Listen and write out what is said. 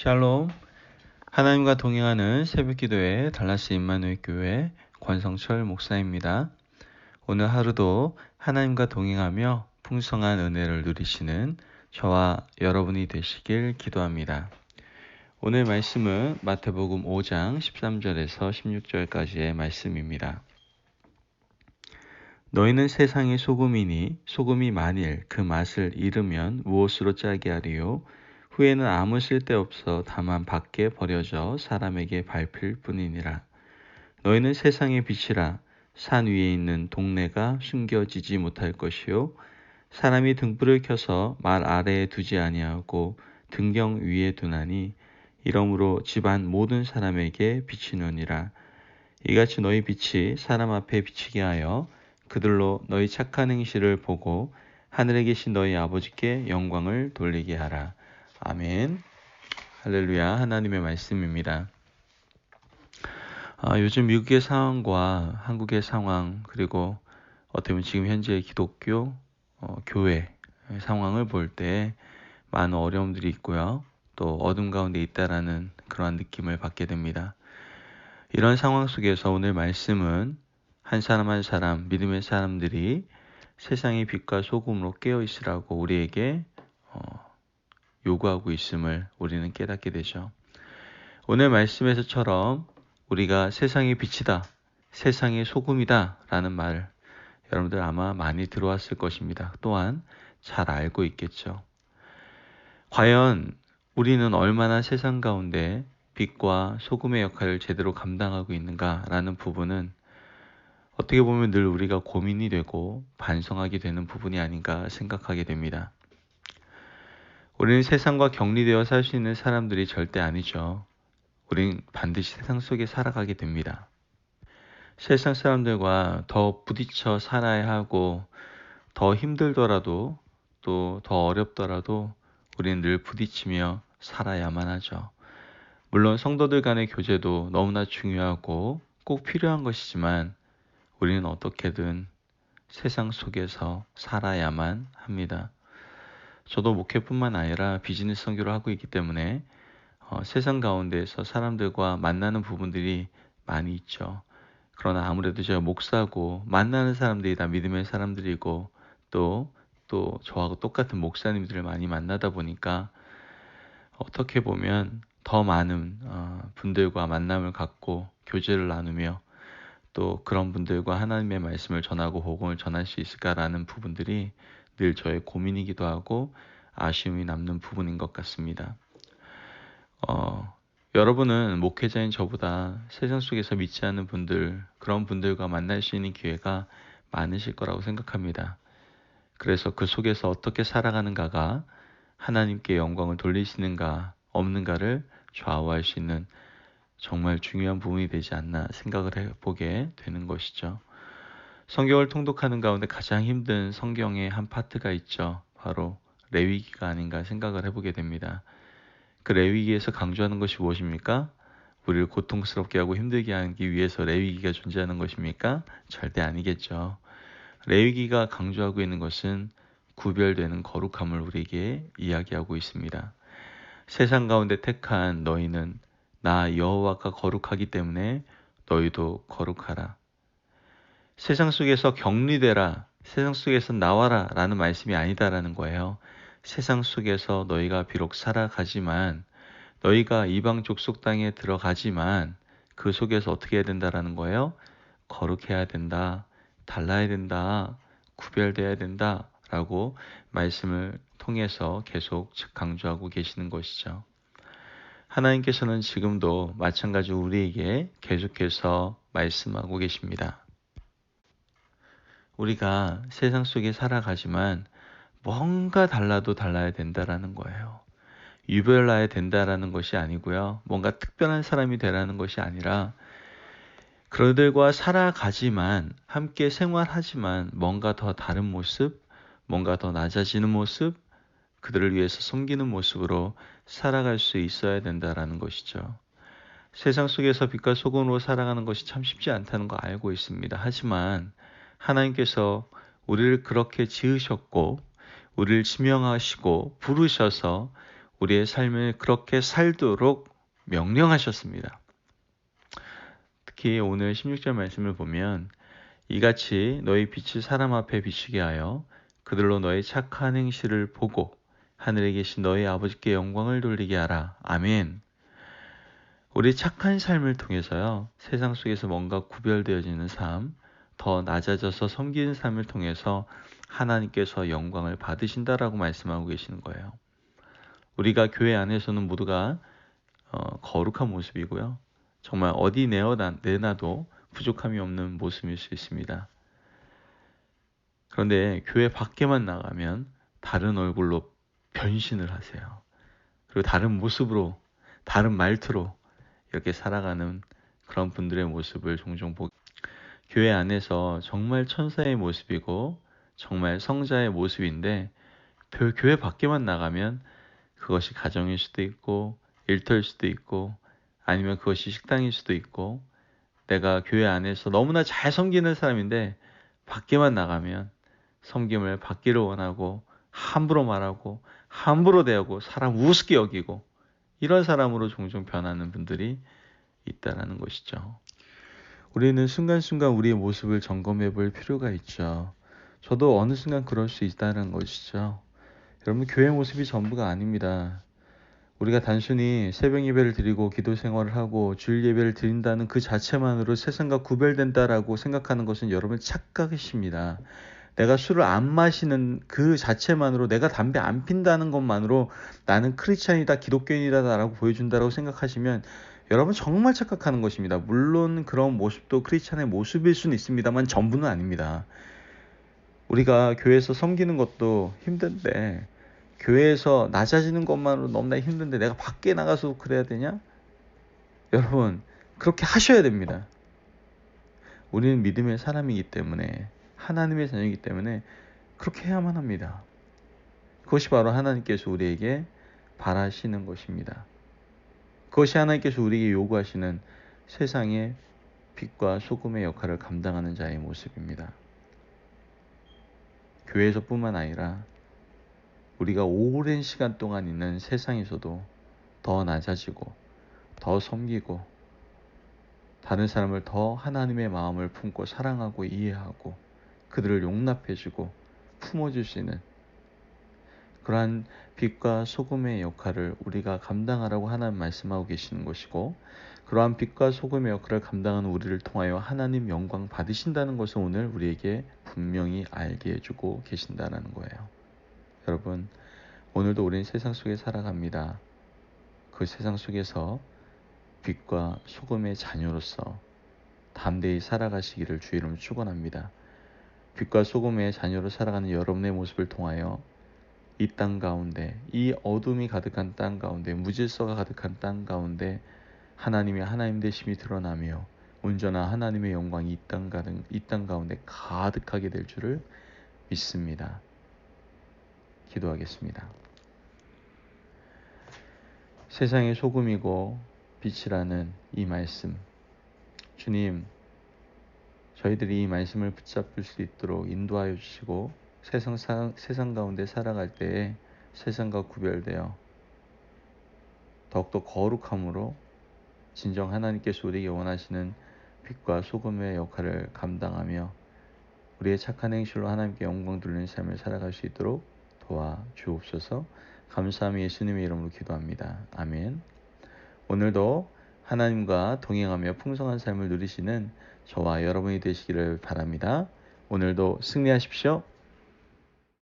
샬롬. 하나님과 동행하는 새벽기도회 달라스 임마누엘 교회 권성철 목사입니다. 오늘 하루도 하나님과 동행하며 풍성한 은혜를 누리시는 저와 여러분이 되시길 기도합니다. 오늘 말씀은 마태복음 5장 13절에서 16절까지의 말씀입니다. 너희는 세상의 소금이니 소금이 만일 그 맛을 잃으면 무엇으로 짜게 하리요? 후에는 아무 쓸데없어 다만 밖에 버려져 사람에게 밟힐 뿐이니라. 너희는 세상의 빛이라. 산 위에 있는 동네가 숨겨지지 못할 것이요 사람이 등불을 켜서 말 아래에 두지 아니하고 등경 위에 두나니 이러므로 집안 모든 사람에게 비치느니라. 이같이 너희 빛이 사람 앞에 비치게 하여 그들로 너희 착한 행실을 보고 하늘에 계신 너희 아버지께 영광을 돌리게 하라. 아멘. 할렐루야. 하나님의 말씀입니다. 요즘 미국의 상황과 한국의 상황, 그리고 어떻게 보면 지금 현재의 기독교 교회 상황을 볼 때 많은 어려움들이 있고요. 또 어둠 가운데 있다라는 그러한 느낌을 받게 됩니다. 이런 상황 속에서 오늘 말씀은 한 사람 한 사람, 믿음의 사람들이 세상의 빛과 소금으로 깨어 있으라고 우리에게 요구하고 있음을 우리는 깨닫게 되죠. 오늘 말씀에서처럼 우리가 세상의 빛이다, 세상의 소금이다 라는 말 여러분들 아마 많이 들어왔을 것입니다. 또한 잘 알고 있겠죠. 과연 우리는 얼마나 세상 가운데 빛과 소금의 역할을 제대로 감당하고 있는가 라는 부분은 어떻게 보면 늘 우리가 고민이 되고 반성하게 되는 부분이 아닌가 생각하게 됩니다. 우리는 세상과 격리되어 살 수 있는 사람들이 절대 아니죠. 우린 반드시 세상 속에 살아가게 됩니다. 세상 사람들과 더 부딪혀 살아야 하고 더 힘들더라도 또 더 어렵더라도 우리는 늘 부딪히며 살아야만 하죠. 물론 성도들 간의 교제도 너무나 중요하고 꼭 필요한 것이지만 우리는 어떻게든 세상 속에서 살아야만 합니다. 저도 목회뿐만 아니라 비즈니스 선교를 하고 있기 때문에 세상 가운데에서 사람들과 만나는 부분들이 많이 있죠. 그러나 아무래도 제가 목사고 만나는 사람들이 다 믿음의 사람들이고 또 저하고 똑같은 목사님들을 많이 만나다 보니까 어떻게 보면 더 많은 분들과 만남을 갖고 교제를 나누며 또 그런 분들과 하나님의 말씀을 전하고 복음을 전할 수 있을까라는 부분들이 늘 저의 고민이기도 하고 아쉬움이 남는 부분인 것 같습니다. 여러분은 목회자인 저보다 세상 속에서 믿지 않는 분들, 그런 분들과 만날 수 있는 기회가 많으실 거라고 생각합니다. 그래서 그 속에서 어떻게 살아가는가가 하나님께 영광을 돌리시는가 없는가를 좌우할 수 있는 정말 중요한 부분이 되지 않나 생각을 해보게 되는 것이죠. 성경을 통독하는 가운데 가장 힘든 성경의 한 파트가 있죠. 바로 레위기가 아닌가 생각을 해보게 됩니다. 그 레위기에서 강조하는 것이 무엇입니까? 우리를 고통스럽게 하고 힘들게 하기 위해서 레위기가 존재하는 것입니까? 절대 아니겠죠. 레위기가 강조하고 있는 것은 구별되는 거룩함을 우리에게 이야기하고 있습니다. 세상 가운데 택한 너희는 나 여호와가 거룩하기 때문에 너희도 거룩하라. 세상 속에서 격리되라, 세상 속에서 나와라 라는 말씀이 아니다라는 거예요. 세상 속에서 너희가 비록 살아가지만 너희가 이방 족속 땅에 들어가지만 그 속에서 어떻게 해야 된다라는 거예요? 거룩해야 된다, 달라야 된다, 구별돼야 된다 라고 말씀을 통해서 계속 강조하고 계시는 것이죠. 하나님께서는 지금도 마찬가지로 우리에게 계속해서 말씀하고 계십니다. 우리가 세상 속에 살아가지만 뭔가 달라도 달라야 된다라는 거예요. 유별나야 된다라는 것이 아니고요. 뭔가 특별한 사람이 되라는 것이 아니라 그들과 살아가지만 함께 생활하지만 뭔가 더 다른 모습, 뭔가 더 낮아지는 모습, 그들을 위해서 섬기는 모습으로 살아갈 수 있어야 된다라는 것이죠. 세상 속에서 빛과 소금으로 살아가는 것이 참 쉽지 않다는 거 알고 있습니다. 하지만 하나님께서 우리를 그렇게 지으셨고 우리를 지명하시고 부르셔서 우리의 삶을 그렇게 살도록 명령하셨습니다. 특히 오늘 16절 말씀을 보면 이같이 너희 빛이 사람 앞에 비추게 하여 그들로 너희 착한 행실을 보고 하늘에 계신 너희 아버지께 영광을 돌리게 하라. 아멘. 우리 착한 삶을 통해서요, 세상 속에서 뭔가 구별되어지는 삶, 더 낮아져서 섬기는 삶을 통해서 하나님께서 영광을 받으신다라고 말씀하고 계시는 거예요. 우리가 교회 안에서는 모두가 거룩한 모습이고요. 정말 어디 내놔도 부족함이 없는 모습일 수 있습니다. 그런데 교회 밖에만 나가면 다른 얼굴로 변신을 하세요. 그리고 다른 모습으로, 다른 말투로 이렇게 살아가는 그런 분들의 모습을 종종 보고, 교회 안에서 정말 천사의 모습이고 정말 성자의 모습인데 교회 밖에만 나가면 그것이 가정일 수도 있고 일터일 수도 있고 아니면 그것이 식당일 수도 있고, 내가 교회 안에서 너무나 잘 섬기는 사람인데 밖에만 나가면 섬김을 받기를 원하고 함부로 말하고 함부로 대하고 사람 우습게 여기고 이런 사람으로 종종 변하는 분들이 있다라는 것이죠. 우리는 순간순간 우리의 모습을 점검해 볼 필요가 있죠. 저도 어느 순간 그럴 수 있다는 것이죠. 여러분, 교회 모습이 전부가 아닙니다. 우리가 단순히 새벽 예배를 드리고 기도 생활을 하고 주일 예배를 드린다는 그 자체만으로 세상과 구별된다라고 생각하는 것은 여러분 착각이십니다. 내가 술을 안 마시는 그 자체만으로, 내가 담배 안 핀다는 것만으로 나는 크리스찬이다, 기독교인이다라고 보여준다라고 생각하시면 여러분 정말 착각하는 것입니다. 물론 그런 모습도 크리스찬의 모습일 수는 있습니다만 전부는 아닙니다. 우리가 교회에서 섬기는 것도 힘든데, 교회에서 낮아지는 것만으로 너무나 힘든데 내가 밖에 나가서 그래야 되냐? 여러분, 그렇게 하셔야 됩니다. 우리는 믿음의 사람이기 때문에, 하나님의 자녀이기 때문에 그렇게 해야만 합니다. 그것이 바로 하나님께서 우리에게 바라시는 것입니다. 그것이 하나님께서 우리에게 요구하시는 세상의 빛과 소금의 역할을 감당하는 자의 모습입니다. 교회에서뿐만 아니라 우리가 오랜 시간 동안 있는 세상에서도 더 낮아지고 더 섬기고 다른 사람을 더 하나님의 마음을 품고 사랑하고 이해하고 그들을 용납해주고 품어줄 수 있는 그러한 빛과 소금의 역할을 우리가 감당하라고 하나님 말씀하고 계시는 것이고, 그러한 빛과 소금의 역할을 감당하는 우리를 통하여 하나님 영광 받으신다는 것을 오늘 우리에게 분명히 알게 해주고 계신다는 거예요. 여러분, 오늘도 우리는 세상 속에 살아갑니다. 그 세상 속에서 빛과 소금의 자녀로서 담대히 살아가시기를 주 이름으로 축원합니다. 빛과 소금의 자녀로 살아가는 여러분의 모습을 통하여 이 땅 가운데, 이 어둠이 가득한 땅 가운데, 무질서가 가득한 땅 가운데 하나님의 하나님 되심이 드러나며 온전한 하나님의 영광이 이 땅 가운데 가득하게 될 줄을 믿습니다. 기도하겠습니다. 세상의 소금이고 빛이라는 이 말씀, 주님, 저희들이 이 말씀을 붙잡을 수 있도록 인도하여 주시고 세상 가운데 살아갈 때에 세상과 구별되어 더욱더 거룩함으로 진정 하나님께서 우리에게 원하시는 빛과 소금의 역할을 감당하며 우리의 착한 행실로 하나님께 영광 돌리는 삶을 살아갈 수 있도록 도와 주옵소서. 감사함이 예수님의 이름으로 기도합니다. 아멘. 오늘도 하나님과 동행하며 풍성한 삶을 누리시는 저와 여러분이 되시기를 바랍니다. 오늘도 승리하십시오.